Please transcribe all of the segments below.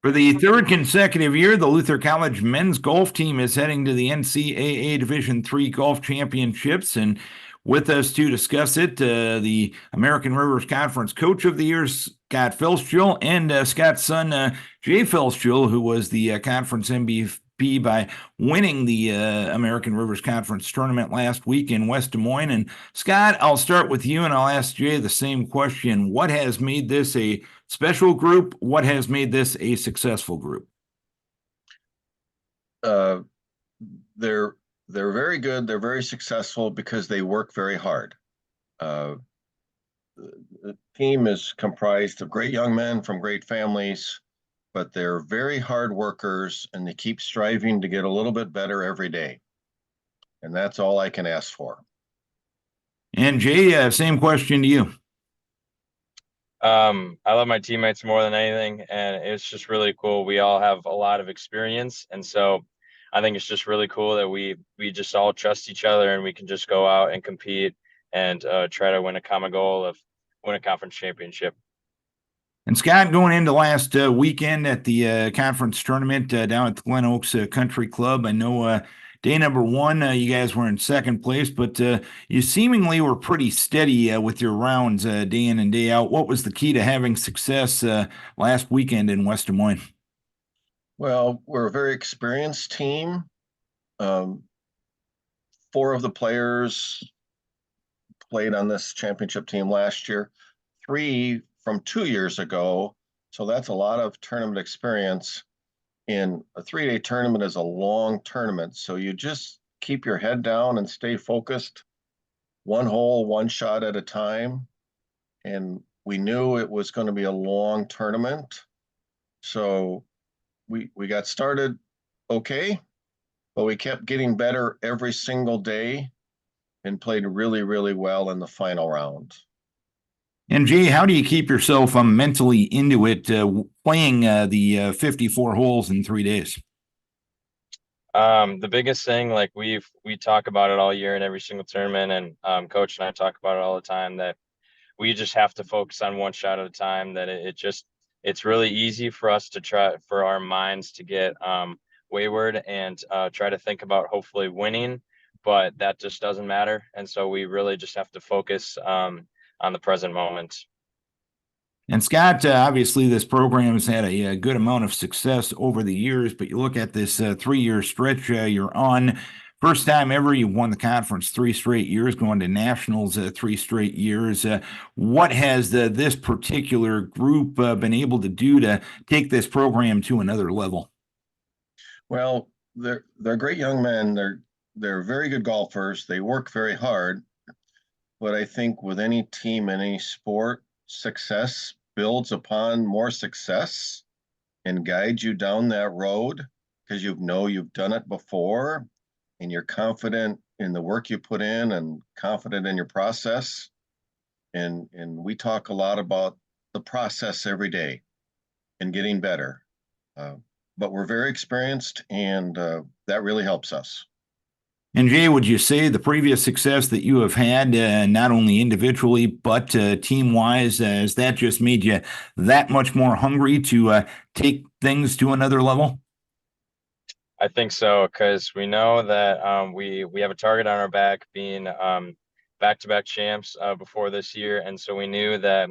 For the third consecutive year, the Luther College men's golf team is heading to the NCAA Division III Golf Championships. And with us to discuss it, the American Rivers Conference Coach of the Year, Scott Fjestul, and Scott's son, Jay Fjestul, who was the conference MVP by winning the American Rivers Conference tournament last week in West Des Moines. And Scott, I'll start with you and I'll ask Jay the same question. What has made this a special group? What has made this a successful group? Uh, they're very good. They're very successful because they work very hard. The team is comprised of great young men from great families, but they're very hard workers and they keep striving to get a little bit better every day. And that's all I can ask for. And Jay, same question to you. I love my teammates more than anything, and it's just really cool. We all have a lot of experience, and so I think it's just really cool that we just all trust each other and we can just go out and compete and try to win a common goal of win a conference championship. And Scott, going into last weekend at the conference tournament down at the Glen Oaks Country Club, I know day number one, you guys were in second place, but you seemingly were pretty steady with your rounds day in and day out. What was the key to having success last weekend in West Des Moines? Well, we're a very experienced team. 4 of the players played on this championship team last year, 3 from 2 years ago. So that's a lot of tournament experience. In a 3-day tournament is a long tournament. So you just keep your head down and stay focused, one hole, one shot at a time. And we knew it was going to be a long tournament. So we got started okay, but we kept getting better every single day and played really, really well in the final round. And Jay, how do you keep yourself mentally into it, playing the 54 holes in 3 days? The biggest thing, like we talk about it all year in every single tournament, and Coach and I talk about it all the time, that we just have to focus on one shot at a time. That it's really easy for us to try for our minds to get wayward and try to think about hopefully winning, but that just doesn't matter. And so we really just have to focus on the present moment. And Scott, obviously this program has had a good amount of success over the years, but you look at this 3-year stretch you're on. First time ever you won the conference 3 straight years, going to nationals 3 straight years. What has this particular group been able to do to take this program to another level? Well, they're great young men. They're very good golfers. They work very hard. But I think with any team in any sport, success builds upon more success and guides you down that road because you've done it before and you're confident in the work you put in and confident in your process. And we talk a lot about the process every day and getting better. But we're very experienced, and that really helps us. And Jay, would you say the previous success that you have had, not only individually but team-wise, has that just made you that much more hungry to take things to another level? I think so, because we know that we have a target on our back, being back-to-back champs before this year, and so we knew that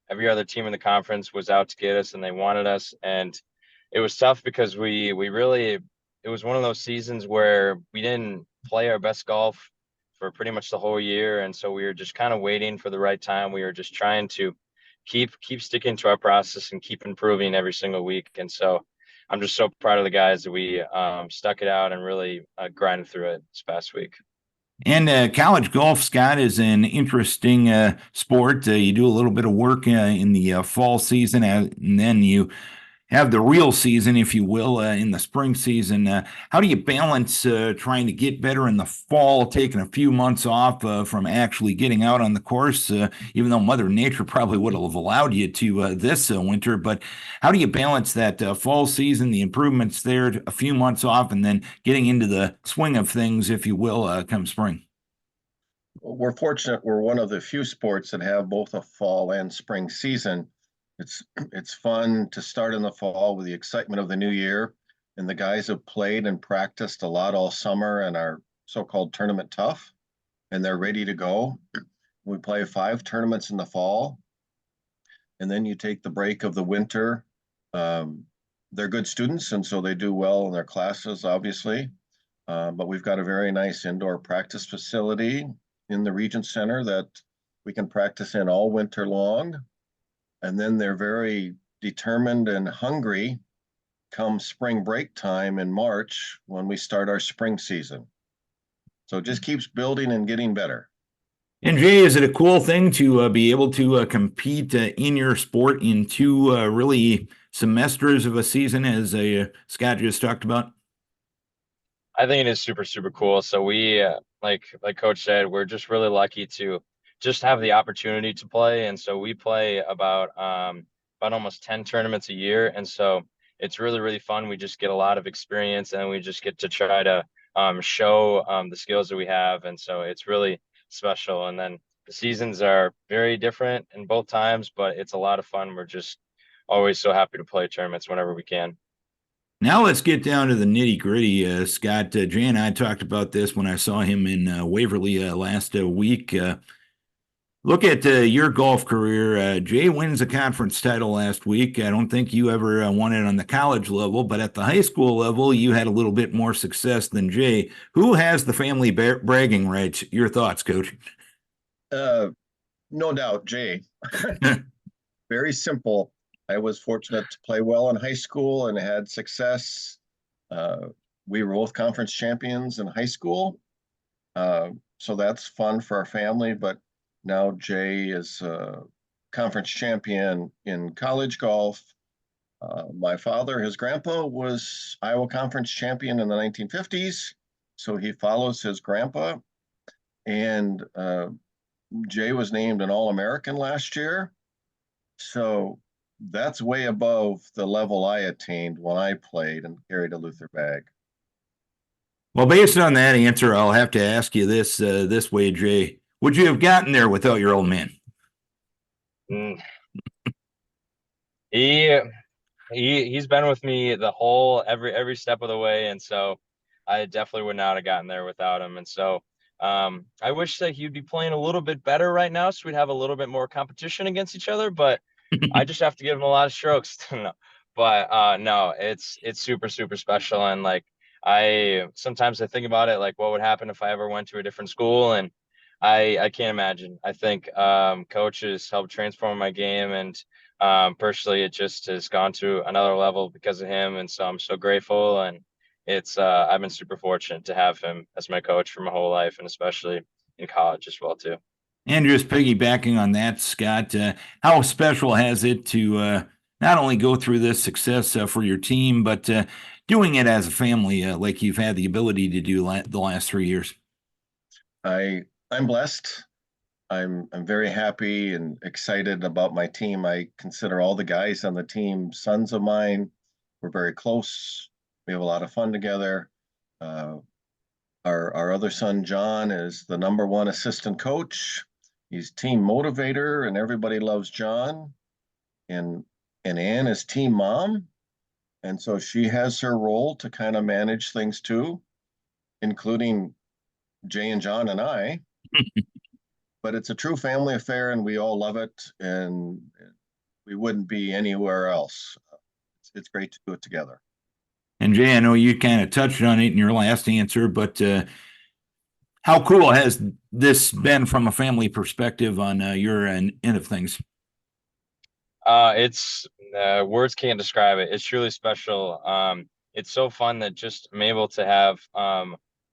every other team in the conference was out to get us, and they wanted us, and it was tough because we really. It was one of those seasons where we didn't play our best golf for pretty much the whole year. And so we were just kind of waiting for the right time. We were just trying to keep sticking to our process and keep improving every single week. And so I'm just so proud of the guys that we stuck it out and really grinded through it this past week. And college golf, Scott, is an interesting sport. You do a little bit of work in the fall season, and then you have the real season, if you will, in the spring season. How do you balance trying to get better in the fall, taking a few months off from actually getting out on the course, even though Mother Nature probably would have allowed you to this winter? But how do you balance that fall season, the improvements there, a few months off, and then getting into the swing of things, if you will, come spring? We're fortunate we're one of the few sports that have both a fall and spring season. It's fun to start in the fall with the excitement of the new year, and the guys have played and practiced a lot all summer and are so-called tournament tough, and they're ready to go. We play 5 tournaments in the fall, and then you take the break of the winter. Um, they're good students, and so they do well in their classes, obviously. But we've got a very nice indoor practice facility in the Region Center that we can practice in all winter long. And then they're very determined and hungry come spring break time in March when we start our spring season. So it just keeps building and getting better. And Jay, is it a cool thing to be able to compete in your sport in 2 really semesters of a season, as Scott just talked about? I think it is super, super cool. So we, like Coach said, we're just really lucky to just have the opportunity to play. And so we play about almost 10 tournaments a year. And so it's really, really fun. We just get a lot of experience and we just get to try to show the skills that we have. And so it's really special. And then the seasons are very different in both times, but it's a lot of fun. We're just always so happy to play tournaments whenever we can. Now let's get down to the nitty gritty. Scott, Jay and I talked about this when I saw him in Waverly last week. Look at your golf career. Jay wins a conference title last week. I don't think you ever won it on the college level, but at the high school level, you had a little bit more success than Jay. Who has the family bragging rights? Your thoughts, Coach? Uh, no doubt, Jay. Very simple. I was fortunate to play well in high school and had success. Uh, we were both conference champions in high school. So that's fun for our family. But now Jay is a conference champion in college golf. My father, his grandpa, was Iowa Conference champion in the 1950s. So he follows his grandpa. And Jay was named an All American last year. So that's way above the level I attained when I played and carried a Luther bag. Well, based on that answer, I'll have to ask you this way, Jay. Would you have gotten there without your old man? Mm. He he's been with me the whole every step of the way, and so I definitely would not have gotten there without him. And so I wish that he'd be playing a little bit better right now, so we'd have a little bit more competition against each other. But I just have to give him a lot of strokes. No. But no, it's super, super special. And like I sometimes I think about it, like what would happen if I ever went to a different school, and I can't imagine. I think coaches helped transform my game, and personally it just has gone to another level because of him. And so I'm so grateful, and it's I've been super fortunate to have him as my coach for my whole life, and especially in college as well too. And just piggybacking on that, Scott, how special has it to not only go through this success for your team, but doing it as a family, like you've had the ability to do the last 3 years? I'm blessed. I'm very happy and excited about my team. I consider all the guys on the team sons of mine. We're very close. We have a lot of fun together. Uh, our other son John is the #1 assistant coach. He's team motivator, and everybody loves John. And Ann is team mom, and so she has her role to kind of manage things too, including Jay and John and I. But it's a true family affair, and we all love it, and we wouldn't be anywhere else. It's great to do it together. And Jay, I know you kind of touched on it in your last answer, but how cool has this been from a family perspective on your end of things? It's words can't describe it. It's truly special. It's so fun that just I'm able to have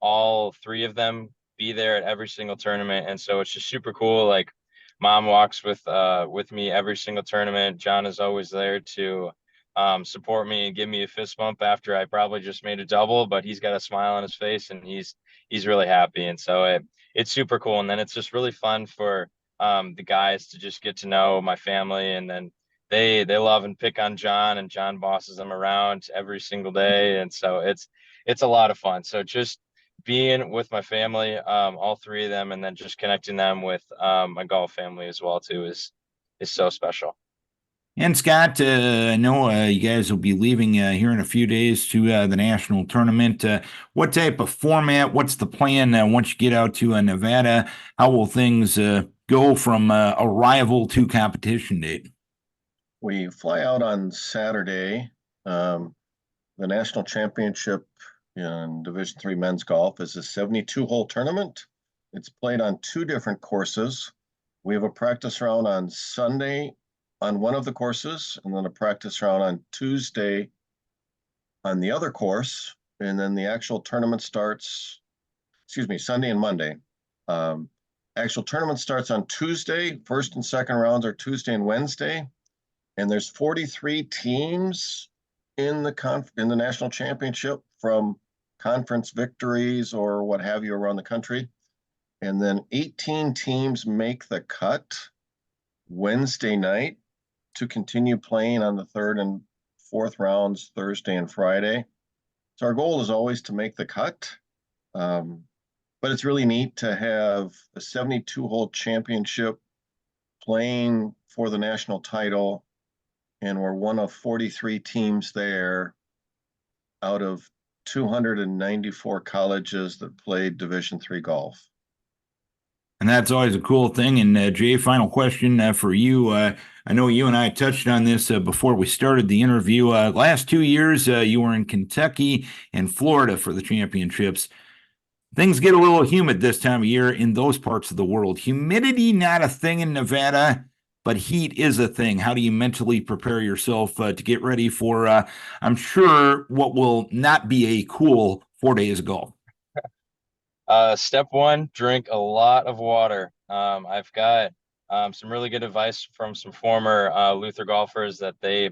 all 3 of them be there at every single tournament, and so it's just super cool. Like mom walks with me every single tournament. John is always there to support me and give me a fist bump after I probably just made a double, but he's got a smile on his face and he's really happy, and so it's super cool. And then it's just really fun for the guys to just get to know my family, and then they love and pick on John, and John bosses them around every single day. And so it's a lot of fun. So just being with my family, all 3 of them, and then just connecting them with my golf family as well too is so special. And Scott, I know you guys will be leaving here in a few days to the national tournament. What type of format? What's the plan once you get out to Nevada? How will things go from arrival to competition date? We fly out on Saturday. Um, the national championship in Division III men's golf is a 72-hole tournament. It's played on two different courses. We have a practice round on Sunday on one of the courses, and then a practice round on Tuesday on the other course. And then the actual tournament starts, Sunday and Monday. Um, Actual tournament starts on Tuesday. First and second rounds are Tuesday and Wednesday. And there's 43 teams in the national championship from conference victories or what have you around the country. And then 18 teams make the cut Wednesday night to continue playing on the third and fourth rounds Thursday and Friday. So our goal is always to make the cut. But it's really neat to have a 72-hole championship playing for the national title. And we're one of 43 teams there out of 294 colleges that played Division III golf. And that's always a cool thing. And Jay, final question for you. I know you and I touched on this before we started the interview. Last 2 years, you were in Kentucky and Florida for the championships. Things get a little humid this time of year in those parts of the world. Humidity, not a thing in Nevada, but heat is a thing. How do you mentally prepare yourself to get ready for, I'm sure, what will not be a cool 4 days of golf? Step one, drink a lot of water. I've got some really good advice from some former Luther golfers that they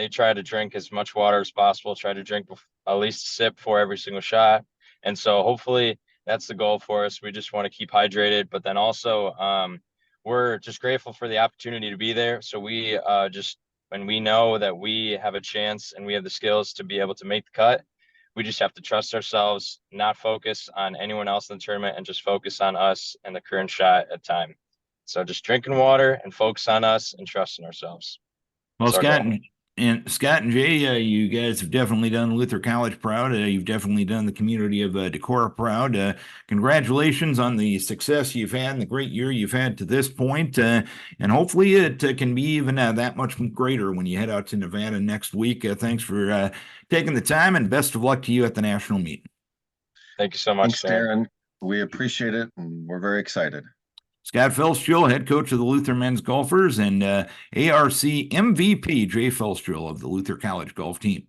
try to drink as much water as possible, try to drink at least a sip for every single shot. And so hopefully that's the goal for us. We just want to keep hydrated, but then also we're just grateful for the opportunity to be there. So we when we know that we have a chance and we have the skills to be able to make the cut, we just have to trust ourselves, not focus on anyone else in the tournament, and just focus on us and the current shot at time. So just drinking water and focus on us and trusting ourselves. Well, That's our goal. Scott and Jay, you guys have definitely done Luther College proud. You've definitely done the community of Decorah proud. Congratulations on the success you've had and the great year you've had to this point. And hopefully it can be even that much greater when you head out to Nevada next week. Thanks for taking the time, and best of luck to you at the national meet. Thank you so much, Thanks, Darren. We appreciate it, and we're very excited. Scott Fjestul, head coach of the Luther men's golfers, and ARC MVP Jay Fjestul of the Luther College golf team.